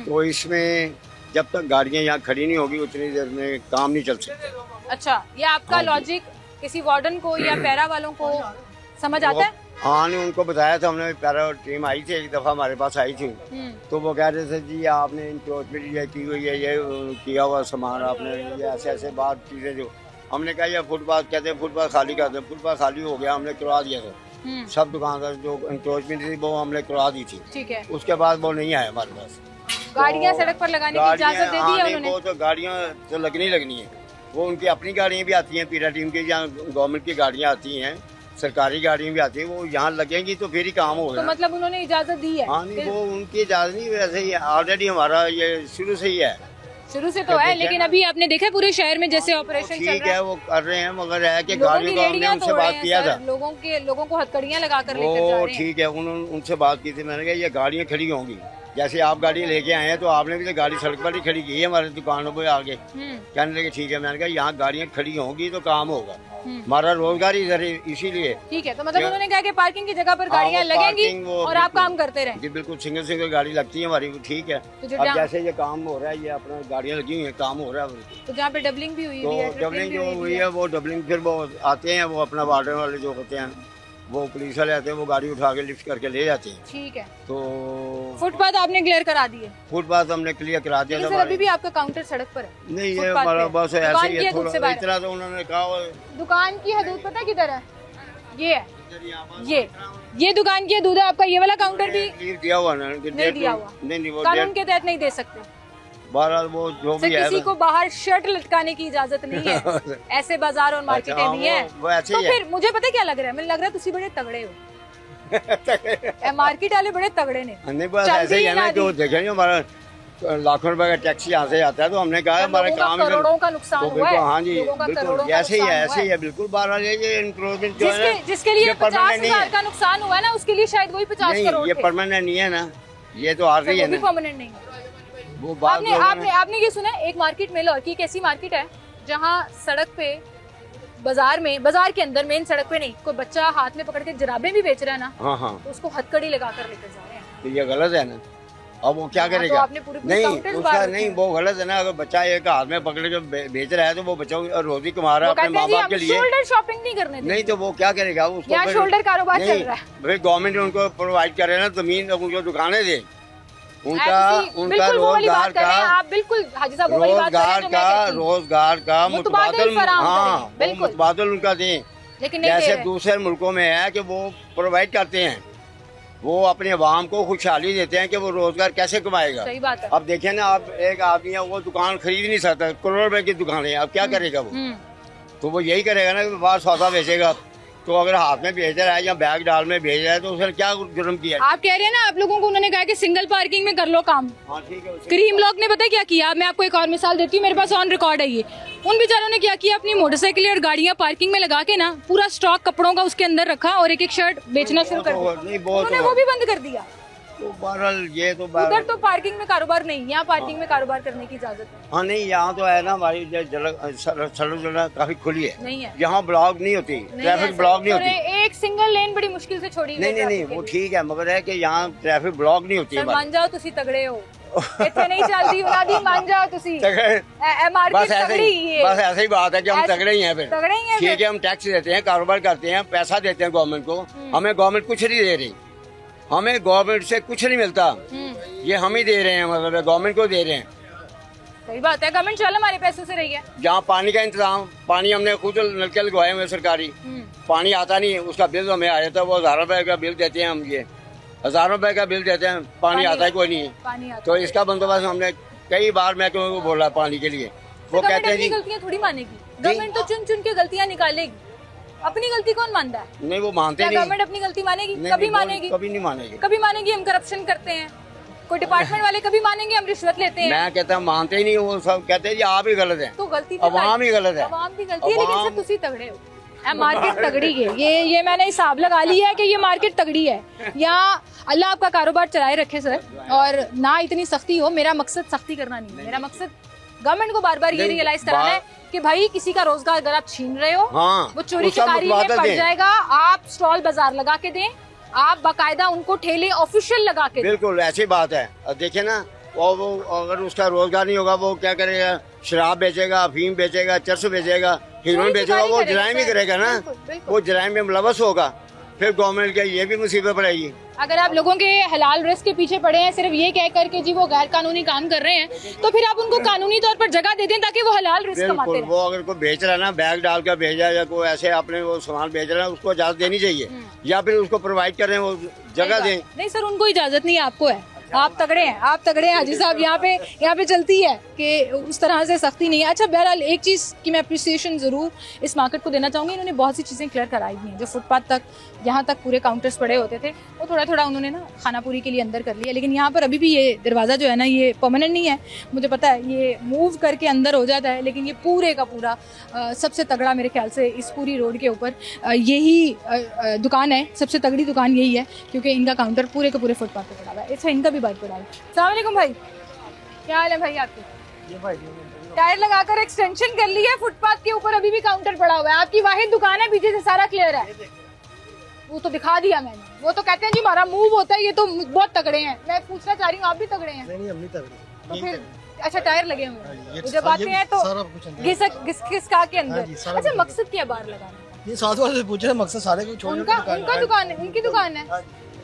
तो इसमें जब तक गाड़ियाँ यहाँ खड़ी नहीं होगी उतनी देर में काम नहीं चल सकता। अच्छा, ये आपका लॉजिक किसी वार्डन को या पैरा वालों को समझ आता है? हाँ, नहीं, उनको बताया था हमने। पैरा टीम आई थी एक दफ़ा हमारे पास आई थी, तो वो कह रहे थे जी आपने इंक्रोचमेंट ये की हुई है, ये किया हुआ सामान आपने, ये ऐसे ऐसे बात चीज़ें जो हमने कहा ये फुटपाथ कहते हैं, फुटपाथ खाली करते हैं। फुटपाथ खाली हो गया, हमने करवा दिया था। सब दुकानदार जो इंक्रोचमेंट थी वो हमने करवा दी थी। ठीक है। उसके बाद वो नहीं आया हमारे पास। गाड़ियाँ सड़क पर लगाने की इजाजत दे दी है उन्होंने? वो तो गाड़ियाँ तो लगनी है, वो उनकी अपनी गाड़ियाँ भी आती हैं, पीरा टीम की, जहाँ गवर्नमेंट की गाड़ियाँ आती हैं, सरकारी गाड़ियाँ भी आती हैं, वो यहाँ लगेंगी तो फिर ही काम होगा। तो मतलब उन्होंने इजाजत दी है? हाँ, नहीं, वो उनकी इजाजत नहीं, वैसे ही ऑलरेडी हमारा ये शुरू से ही है। शुरू से तो है, लेकिन अभी आपने देखा पूरे शहर में जैसे ऑपरेशन चल रहा है। ठीक है, वो कर रहे हैं, मगर है कि गाड़ियों का हमने उनसे बात किया था। लोगों को हथकड़ियाँ लगा कर लेकर जा रहे हैं। ठीक है, उनसे बात की थी मैंने कहा ये गाड़ियाँ खड़ी होंगी, जैसे आप गाड़ी लेके आए हैं तो आपने भी तो गाड़ी सड़क पर ही खड़ी की है हमारे दुकानों पे आगे। कहने लगे ठीक है, मैंने कहा यहाँ गाड़ियाँ खड़ी होंगी तो काम होगा, हमारा रोजगार इधर है, इसीलिए। ठीक है, तो मतलब उन्होंने कहा कि पार्किंग की जगह पर गाड़ियाँ लगेंगी और आप काम करते रहें। जी बिल्कुल, सिंगल गाड़ी लगती है हमारी, ठीक है। अब जैसे ये काम हो रहा है, ये अपना गाड़ियाँ लगी हुई है, काम हो रहा है। तो जहाँ पे डबलिंग भी हुई है, डबलिंग जो हुई है वो डबलिंग फिर वो आते हैं, वो अपना वार्डन वाले जो होते हैं, वो पुलिस वाले आते हैं, वो गाड़ी उठा के लिफ्ट करके ले जाते हैं। ठीक है। तो फुटपाथ आपने क्लियर करा दिए? फुटपाथ हमने क्लियर करा दिया था। अभी भी आपका काउंटर सड़क पर है? नहीं, ये हमारा बस ऐसे ही है, थोड़ा इतना तो उन्होंने कहा। दुकान की हदूद पता किधर है? ये है, ये दुकान की हदूद है। आपका ये वाला काउंटर भी दिया हुआ ना? नहीं दिया हुआ, नहीं, वो कानून के तहत नहीं दे सकते। बहरहाल वो जो भी है, किसी को बाहर शर्ट लटकाने की इजाजत नहीं है। ऐसे बाजार और मार्केटें नहीं है। तो फिर मुझे पता क्या लग रहा है, मुझे लग रहा है तुसी बड़े तगड़े हो। मार्केट वाले बड़े तगड़े ने। नहीं, बस ऐसे ही है ना, जो देखेंगे हमारा लाखों रुपए का टैक्स यहाँ से आता है, तो हमने कहा हमारा काम करोड़ों का नुकसान हुआ है। हाँ जी, बिल्कुल ऐसे ही है बिल्कुल। बहरहाल ये इंक्रोचमेंट जो है, जिसके लिए 50,000 का नुकसान हुआ है ना, उसके लिए शायद वही 50 करोड़। ये परमानेंट नहीं है ना, ये तो आर्जी है ना, परमानेंट नहीं है। वो आपने ये सुना है, एक मार्केट में लाहौर की एक ऐसी मार्केट है जहाँ सड़क पे बाजार के अंदर मेन सड़क पे नहीं, कोई बच्चा हाथ में पकड़ के जराबें भी बेच रहा है ना। हाँ। तो उसको हथकड़ी लगा कर लेकर जा रहे हैं। तो ये गलत है ना, अब वो क्या करेगा? तो आपने नहीं, उसका नहीं, वो गलत है ना। अगर बच्चा एक हाथ में पकड़ के बेच रहा है तो वो बच्चा रोजी कमा रहा है अपने माँ बाप के लिए। शोल्डर शॉपिंग नहीं करने, नहीं तो वो क्या करेगा? उसको शोल्डर कारोबार चल रहा है। भाई गवर्नमेंट उनको प्रोवाइड करे ना जमीन, उनको दुकानें दे, उनका रोजगार का, आप बिल्कुल हाजी साहब रोजगार का मुतबादल उनका दें, लेकिन जैसे दूसरे मुल्कों में है कि वो प्रोवाइड करते हैं, वो अपने अवाम को खुशहाली देते हैं कि वो रोजगार कैसे कमाएगा। सही बात है। अब देखें ना, आप एक आदमी है, वो दुकान खरीद नहीं सकता, करोड़ रुपए की दुकान है, अब क्या करेगा वो? तो वो यही करेगा ना कि बाहर सौदा बेचेगा। तो अगर हाथ में भेज रहा है या बैग डाल में भेज रहा है तो उसने क्या जुर्म किया? आप कह रहे हैं ना, आप लोगों को उन्होंने कहा कि सिंगल पार्किंग में कर लो काम। हाँ, ठीक है। करीम लोग ने पता क्या किया, मैं आपको एक और मिसाल देती हूँ, मेरे पास ऑन रिकॉर्ड है ये। उन बेचारों ने क्या किया, अपनी मोटरसाइकिल और गाड़ियाँ पार्किंग में लगा के ना पूरा स्टॉक कपड़ों का उसके अंदर रखा और एक शर्ट बेचना शुरू कर दिया। उन्होंने वो भी बंद कर दिया। तो बहरहाल ये तो उधर तो पार्किंग में कारोबार नहीं, यहाँ पार्किंग में कारोबार करने की इजाजत है। हाँ, नहीं, यहाँ तो है ना, हमारी सड़क काफी खुली है, नहीं है यहाँ ब्लॉक नहीं होती, ट्रैफिक ब्लॉक नहीं होती। एक सिंगल लेन बड़ी मुश्किल से छोड़ी। नहीं, वो ठीक है, मगर है कि यहाँ ट्रैफिक ब्लॉक नहीं होती। मान जाओ तुसी तगड़े हो, इतने नहीं चलती मुनादी, मान जाओ तुसी। बस ऐसे ही बात है कि हम तगड़े ही हैं। फिर ठीक है, हम टैक्स देते हैं, कारोबार करते हैं, पैसा देते हैं गवर्नमेंट को, हमें गवर्नमेंट कुछ नहीं दे रही, हमें गवर्नमेंट से कुछ नहीं मिलता, ये हम ही दे रहे हैं, मतलब गवर्नमेंट को दे रहे हैं। सही बात है, गवर्नमेंट चल हमारे पैसों से रही है। जहाँ पानी का इंतजाम, पानी हमने खुद नलके लगवाए हुए सरकारी, पानी आता नहीं है, उसका बिल हमें आ जाता है, वो 1000 रुपए का बिल देते हैं हम, ये 1000 रुपए का बिल देते हैं, पानी आता है कोई नहीं है। तो इसका बंदोबस्त हमने कई बार महकमे को बोला पानी के लिए, वो कहते हैं गलतियाँ थोड़ी मानेगी गवर्नमेंट, तो चुन चुन के गलतियाँ निकालेगी, अपनी गलती कौन मानता है? नहीं, वो मानते नहीं। गवर्नमेंट अपनी गलती मानेगी? कभी मानेगी? कभी नहीं मानेगी। कभी मानेगी? हम करप्शन करते हैं, कोई डिपार्टमेंट वाले कभी मानेंगे हम रिश्वत लेते हैं? मैं कहता हूँ मानते ही नहीं, वो सब कहते हैं जी आप ही गलत हैं। तो गलती अवाम ही गलत है, अवाम भी गलती है, लेकिन सब तुसी तगड़े हो। मार्केट तगड़ी है, ये मैंने हिसाब लगा लिया है कि ये मार्केट तगड़ी है। यहाँ अल्लाह आपका कारोबार चलाए रखे सर, और ना इतनी सख्ती हो। मेरा मकसद सख्ती करना नहीं है, मेरा मकसद गवर्नमेंट को बार बार ये रियलाइज कराना है कि भाई किसी का रोजगार अगर आप छीन रहे हो, वो चोरी चकारी में पड़ जाएगा। आप स्टॉल बाजार लगा के दें, आप बाकायदा उनको ठेले ऑफिशियल लगा के। बिल्कुल ऐसी बात है। देखिए ना, वो अगर उसका रोजगार नहीं होगा वो क्या करेगा? शराब बेचेगा, अफीम बेचेगा, चरस बेचेगा, हीरोइन बेचेगा, वो जराइम ही करेगा ना। वो जराइम में मुलवस होगा, फिर गवर्नमेंट के ये भी मुसीबत पड़ेगी। अगर आप लोगों के हलाल रिस्क के पीछे पड़े हैं सिर्फ ये कह करके जी वो गैर कानूनी काम कर रहे हैं, तो फिर आप उनको कानूनी तौर पर जगह दे दें ताकि वो हलाल रिस्क कमाते रहें। वो अगर कोई बेच रहा है ना, बैग डाल कर भेजा या कोई ऐसे अपने वो सामान बेच रहा है, उसको इजाजत देनी चाहिए, या फिर उसको प्रोवाइड कर रहे हैं वो जगह दें। नहीं सर, उनको इजाजत नहीं है, आपको है। आप तगड़े हैं, आप तगड़े हैं हाजी साहब। यहाँ पे चलती है कि उस तरह से सख्ती नहीं है। अच्छा, बहरहाल एक चीज़ की मैं अप्रिसिएशन ज़रूर इस मार्केट को देना चाहूँगी, इन्होंने बहुत सी चीज़ें क्लियर कराई दी हैं। जो फुटपाथ तक यहाँ तक पूरे काउंटर्स पड़े होते थे, वो थोड़ा थोड़ा उन्होंने ना खाना पूरी के लिए अंदर कर लिया, लेकिन यहाँ पर अभी भी ये दरवाज़ा जो है ना, ये परमानेंट नहीं है। मुझे पता है ये मूव करके अंदर हो जाता है, लेकिन ये पूरे का पूरा सबसे तगड़ा मेरे ख्याल से इस पूरी रोड के ऊपर यही दुकान है। सबसे तगड़ी दुकान यही है, क्योंकि इनका काउंटर पूरे के पूरे फुटपाथ पर पड़ा हुआ है। इससे इनका भी बाइक पड़ा है। अस्सलाम वालेकुम भाई, क्या हाल है भाई आपके? टायर लगाकर एक्सटेंशन कर ली है, फुटपाथ के ऊपर अभी भी काउंटर पड़ा हुआ है। आपकी वाहिद दुकान है, पीछे से सारा क्लियर है। वो तो दिखा दिया मैंने। वो तो कहते हैं जी हमारा मूव होता है, ये तो बहुत तगड़े हैं। मैं पूछना चाह रही हूँ, आप भी तगड़े हैं? नहीं, हम नहीं तगड़े। तो फिर अच्छा, टायर लगे हुए हैं, जब आते हैं तो घिसका के अंदर। अच्छा, मकसद क्या बार लगाना? ये साथ वाले से पूछे, मकसद सारे को छोड़ उनका दुकान है, उनकी दुकान है।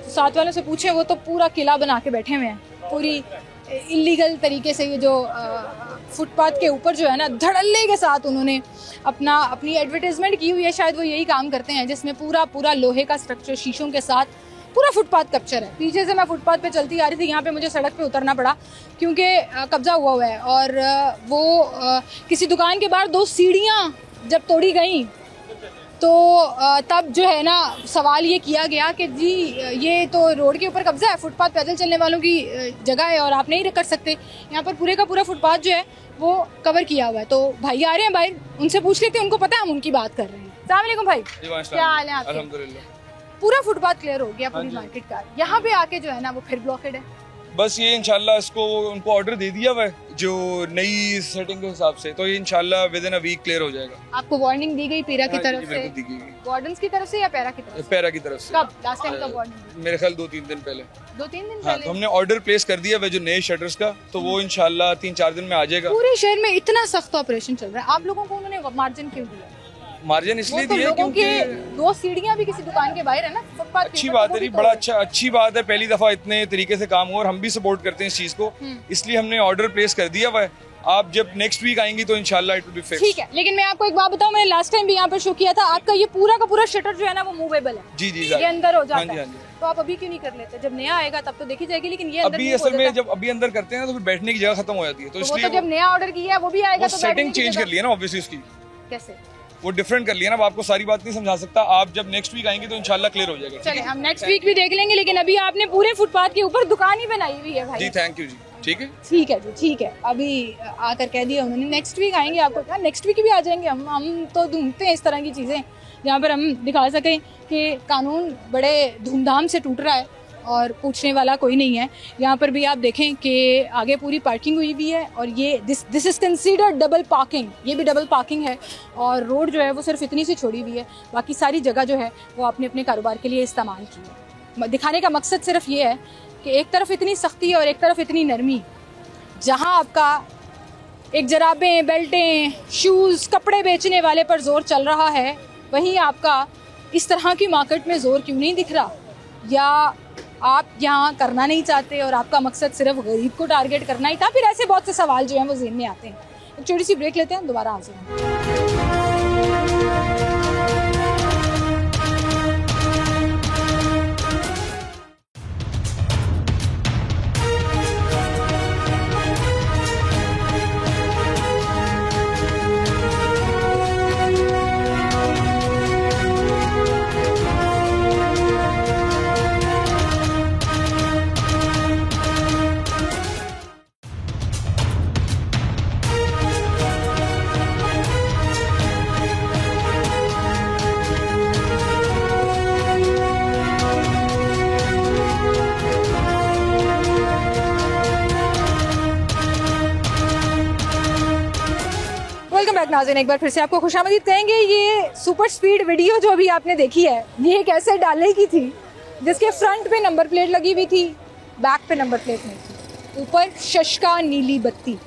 साथ वालों से पूछे, वो तो पूरा किला बना के बैठे हुए हैं, पूरी इलीगल तरीके से। ये जो फुटपाथ के ऊपर जो है ना, धड़ल्ले के साथ उन्होंने अपनी एडवर्टाइजमेंट की हुई है। शायद वो यही काम करते हैं, जिसमें पूरा लोहे का स्ट्रक्चर, शीशों के साथ पूरा फुटपाथ कैप्चर है। पीछे से मैं फुटपाथ पे चलती आ रही थी, यहाँ पे मुझे सड़क पे उतरना पड़ा क्योंकि कब्जा हुआ है। और वो किसी दुकान के बाहर 2 सीढ़ियाँ जब तोड़ी गई, तो तब जो है ना सवाल ये किया गया कि जी ये तो रोड के ऊपर कब्जा है, फुटपाथ पैदल चलने वालों की जगह है और आप नहीं कर सकते। यहाँ पर पूरे का पूरा फुटपाथ जो है वो कवर किया हुआ है। तो भाई आ रहे हैं, भाई उनसे पूछ लेते हैं, उनको पता है हम उनकी बात कर रहे हैं। अस्सलाम वालेकुम भाई, क्या हाल है आपके? अल्हम्दुलिल्लाह। पूरा फुटपाथ क्लियर हो गया पूरी मार्केट का, यहाँ पे आके जो है ना वो फिर ब्लॉकेड है। बस ये इंशाल्लाह इसको उनको ऑर्डर दे दिया हुआ है जो नई सेटिंग के हिसाब से, तो ये इंशाल्लाह within a week clear हो जाएगा। आपको वार्निंग दी गई पैरा की तरफ से? वार्डन्स की तरफ से या पैरा की तरफ से? पैरा की तरफ से। कब लास्ट टाइम कब वार्निंग? मेरे ख्याल 2-3 दिन पहले। 2-3 दिन हाँ, पहले? तो हमने ऑर्डर प्लेस कर दिया है जो नए शटर्स का, तो वो इंशाल्लाह 3-4 दिन में आ जाएगा। पूरे शहर में इतना सख्त ऑपरेशन चल रहा है, आप लोगों को उन्होंने मार्जिन क्यों दिया? मार्जिन इसलिए दिया क्योंकि 2 सीढ़ियां भी किसी दुकान के बाहर है ना फुटपाथ पे, अच्छी बात है, बड़ा अच्छी बात है। पहली दफा इतने तरीके से काम हुआ और हम भी सपोर्ट करते हैं इस चीज को, इसलिए हमने ऑर्डर प्लेस कर दिया हुआ है। आप जब नेक्स्ट वीक आएंगी तो इंशाल्लाह इट विल बी फिक्स। ठीक है, लेकिन मैं आपको एक बात बताऊं, मैंने लास्ट टाइम भी यहाँ पर शो किया था, आपका ये पूरा का पूरा शटर जो है ना वो मूवेबल है। जी, ये अंदर हो जाता है। तो आप अभी क्यों नहीं कर लेते? जब नया आएगा तब तो देखी जाएगी, लेकिन ये अभी असल में जब अभी अंदर करते हैं तो फिर बैठने की जगह खत्म हो जाती है, तो इसलिए जब नया ऑर्डर किया है वो भी आएगा तो सेटिंग चेंज कर लिया ना ऑब्वियसली उसकी। कैसे? वो डिफरेंट कर लिया ना, आपको सारी बात नहीं समझा सकता। आप जब नेक्स्ट वीक आएंगे तो इंशाल्लाह क्लियर हो जाएगा। चलिए हम नेक्स्ट वीक भी देख लेंगे, लेकिन अभी आपने पूरे फुटपाथ के ऊपर दुकान ही बनाई हुई है भाई। जी थैंक यू जी। ठीक है जी, ठीक है। अभी आकर कह दिया उन्होंने नेक्स्ट वीक आएंगे। आपको नेक्स्ट वीक भी आ जाएंगे। हम तो ढूंढते हैं इस तरह की चीज़ें जहाँ पर हम दिखा सकें कि कानून बड़े धूमधाम से टूट रहा है और पूछने वाला कोई नहीं है। यहाँ पर भी आप देखें कि आगे पूरी पार्किंग हुई हुई है और ये this is considered double parking, ये भी डबल पार्किंग है। और रोड जो है वो सिर्फ इतनी सी छोड़ी हुई है, बाकी सारी जगह जो है वो आपने अपने कारोबार के लिए इस्तेमाल की है। दिखाने का मकसद सिर्फ ये है कि एक तरफ इतनी सख्ती और एक तरफ इतनी नरमी। जहाँ आपका एक जराबें, बेल्टें, शूज़, कपड़े बेचने वाले पर जोर चल रहा है, वहीं आपका इस तरह की मार्केट में जोर क्यों नहीं दिख रहा? या आप यहाँ करना नहीं चाहते और आपका मकसद सिर्फ गरीब को टारगेट करना ही था? फिर ऐसे बहुत से सवाल जो हैं वो ज़हन में आते हैं। एक छोटी सी ब्रेक लेते हैं, दोबारा हाजिर हैं। नाज़रीन, एक बार फिर से आपको खुशामदीद कहेंगे। ये सुपर स्पीड वीडियो जो अभी आपने देखी है, ये एक ऐसे डालने की थी जिसके फ्रंट पे नंबर प्लेट लगी हुई थी, बैक पे नंबर प्लेट नहीं थी, ऊपर शशका नीली बत्ती।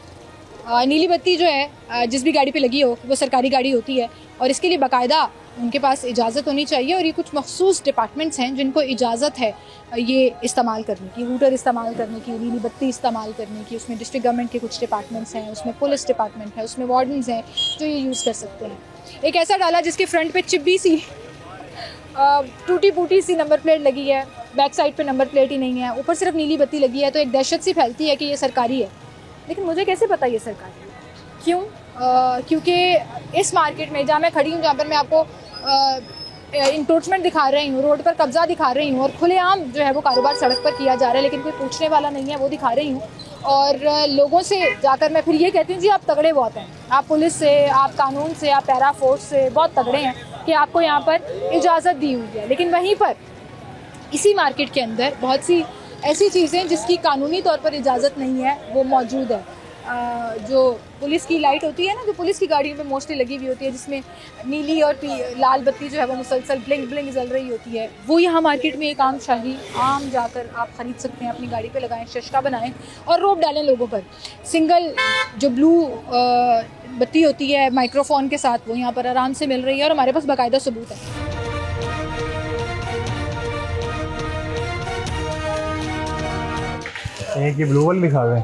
नीली बत्ती जो है जिस भी गाड़ी पे लगी हो वो सरकारी गाड़ी होती है और इसके लिए बाकायदा उनके पास इजाज़त होनी चाहिए और ये कुछ मखसूस डिपार्टमेंट्स हैं जिनको इजाज़त है ये इस्तेमाल करने की, रूटर इस्तेमाल करने की, नीली बत्ती इस्तेमाल करने की। उसमें डिस्ट्रिक्ट गवर्नमेंट के कुछ डिपार्टमेंट्स हैं, उसमें पुलिस डिपार्टमेंट है, उसमें वार्डन्स हैं जो ये यूज़ कर सकते हैं। एक ऐसा डाला जिसके फ्रंट पे चिब्बी सी टूटी फूटी सी नंबर प्लेट लगी है, बैक साइड पे नंबर प्लेट ही नहीं है, ऊपर सिर्फ नीली बत्ती लगी है, तो एक दहशत सी फैलती है कि ये सरकारी है। लेकिन मुझे कैसे पता ये सरकारी है? क्यों? क्योंकि इस मार्केट में जहाँ मैं खड़ी हूँ, जहाँ पर मैं आपको इंक्रोचमेंट दिखा रही हूँ, रोड पर कब्जा दिखा रही हूँ और खुलेआम जो है वो कारोबार सड़क पर किया जा रहा है, लेकिन कोई पूछने वाला नहीं है, वो दिखा रही हूँ। और लोगों से जाकर मैं फिर ये कहती हूँ जी आप तगड़े बहुत हैं, आप पुलिस से, आप कानून से, आप पैरा फोर्स से बहुत तगड़े हैं कि आपको यहाँ पर इजाज़त दी हुई है। लेकिन वहीं पर इसी मार्केट के अंदर बहुत सी ऐसी चीज़ें जिसकी कानूनी तौर पर इजाज़त नहीं है वो मौजूद है। जो पुलिस की लाइट होती है ना, जो पुलिस की गाड़ियों में मोस्टली लगी हुई होती है, जिसमें नीली और लाल बत्ती जो है वो मुसलसल ब्लिंक ब्लिंक जल रही होती है, वो यहाँ मार्केट में एक आम जाकर आप ख़रीद सकते हैं, अपनी गाड़ी पे लगाएं, शशका बनाएं और रोब डालें लोगों पर। सिंगल जो ब्लू बत्ती होती है माइक्रोफोन के साथ, वो यहाँ पर आराम से मिल रही है और हमारे पास बाकायदा सबूत है। एक ये ब्लू वाली दिखा दें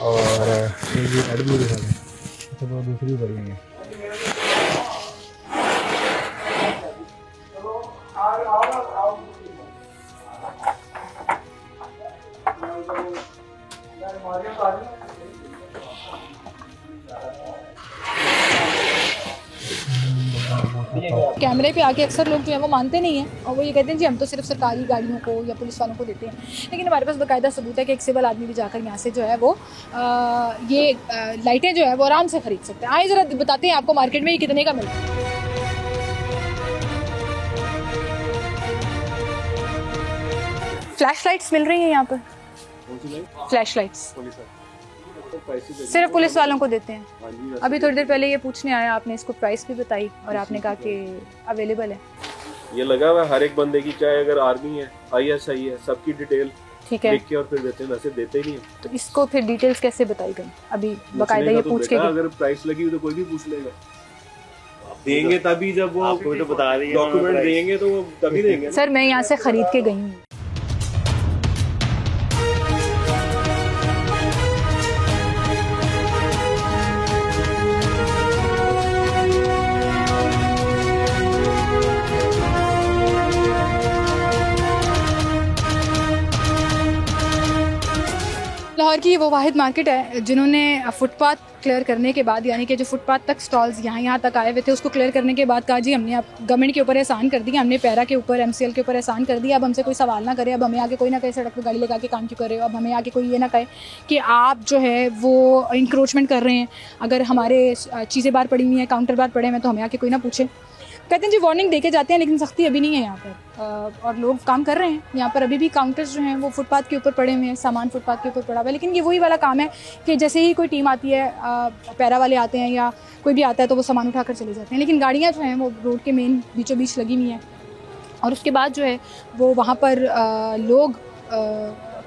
और एक ये रेड ब्लू दिखा दें, तो वो दूसरी बढ़िया है। कैमरे पे आके अक्सर लोग जो है वो मानते नहीं हैं और वो ये कहते हैं जी हम तो सिर्फ सरकारी गाड़ियों को या पुलिस वालों को देते हैं, लेकिन हमारे पास बाकायदा सबूत है कि एक सिविल आदमी भी जाकर यहाँ से जो है वो ये लाइटें जो है वो आराम से ख़रीद सकते हैं। आइए ज़रा बताते हैं आपको मार्केट में ये कितने का मिलता है। फ्लैश लाइट्स मिल रही हैं यहाँ पर, फ्लैश लाइट्स सिर्फ पुलिस वालों को देते हैं। अभी थोड़ी देर पहले ये पूछने आया, आपने इसको प्राइस भी बताई और आपने कहा कि अवेलेबल है। ये लगा हुआ है हर एक बंदे की, चाहे अगर आर्मी है, ISI है, सबकी डिटेल ठीक है लिख के और फिर देते हैं, वैसे देते ही नहीं। तो इसको फिर डिटेल्स कैसे बताई गई? अभी बाकायदा ये पूछ के अगर प्राइस लगी हुई तो कोई भी पूछ लेगा, देंगे तभी जब वो डॉक्यूमेंट देंगे तो वो तभी देंगे। सर मैं यहाँ से खरीद के गई हूँ। लाहौर की वो वाहिद मार्केट है जिन्होंने फुटपाथ क्लियर करने के बाद, यानी कि जो फुटपाथ तक स्टॉल्स यहाँ तक आए हुए थे उसको क्लियर करने के बाद कहा जी हमने अब गवर्नमेंट के ऊपर एहसान कर दिया, हमने पैरा के ऊपर, MCL के ऊपर एहसान कर दिया, अब हमसे कोई सवाल ना करे, अब हमें आगे कोई ना कहे सड़क पर गाड़ी लगा के काम क्यों कर रहे हो, अब हमें आगे कोई ये ना कहे कि आप जो है वो इंक्रोचमेंट कर रहे हैं, अगर हमारे चीज़ें बाहर पड़ी हुई हैं, काउंटर बाहर पड़े हुए हैं तो हमें आगे कोई ना पूछे। कहते हैं जी वार्निंग देके जाते हैं लेकिन सख्ती अभी नहीं है यहाँ पर और लोग काम कर रहे हैं। यहाँ पर अभी भी काउंटर्स जो हैं वो फुटपाथ के ऊपर पड़े हुए हैं, सामान फुटपाथ के ऊपर पड़ा हुआ है। लेकिन ये वही वाला काम है कि जैसे ही कोई टीम आती है, पैरा वाले आते हैं या कोई भी आता है तो वो सामान उठाकर चले जाते हैं, लेकिन गाड़ियाँ जो हैं वो रोड के मेन बीचों बीच लगी हुई हैं और उसके बाद जो है वो वहाँ पर लोग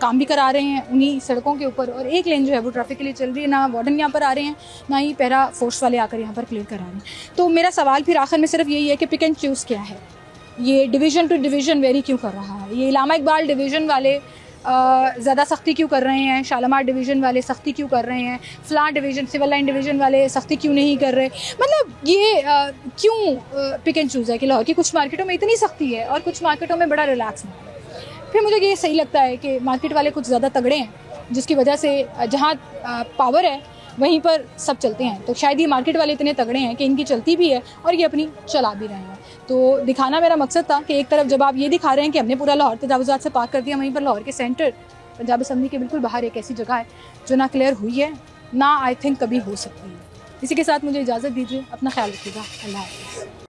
काम भी करा रहे हैं उन्हीं सड़कों के ऊपर और एक लेन जो है वो ट्रैफिक के लिए चल रही है। ना वार्डन यहाँ पर आ रहे हैं, ना ही पैरा फोर्स वाले आकर यहाँ पर क्लियर करा रहे हैं। तो मेरा सवाल फिर आखिर में सिर्फ यही है कि पिक एंड चूज़ क्या है, ये डिवीज़न टू डिवीज़न वेरी क्यों कर रहा है, ये इलामा इकबाल डिवीज़न वाले ज़्यादा सख्ती क्यों कर रहे हैं, शालामार डिवीज़न वाले सख्ती क्यों कर रहे हैं, फ़लाँ डिवीज़न सिविल लाइन डिवीज़न वाले सख्ती क्यों नहीं कर रहे। मतलब ये क्यों पिक एंड चूज़ है कि लाहौर की कुछ मार्केटों में इतनी सख्ती है और कुछ मार्केटों में बड़ा रिलैक्स है। फिर मुझे ये सही लगता है कि मार्केट वाले कुछ ज़्यादा तगड़े हैं जिसकी वजह से जहाँ पावर है वहीं पर सब चलते हैं, तो शायद ये मार्केट वाले इतने तगड़े हैं कि इनकी चलती भी है और ये अपनी चला भी रहे हैं। तो दिखाना मेरा मकसद था कि एक तरफ जब आप ये दिखा रहे हैं कि हमने पूरा लाहौर तजावुज़ात से पाक कर दिया, वहीं पर लाहौर के सेंटर पंजाब असम्बली के बिल्कुल बाहर एक ऐसी जगह है जो ना क्लियर हुई है ना आई थिंक कभी हो सकती है। इसी के साथ मुझे इजाज़त दीजिए, अपना ख्याल रखिएगा, अल्लाह हाफ़िज़।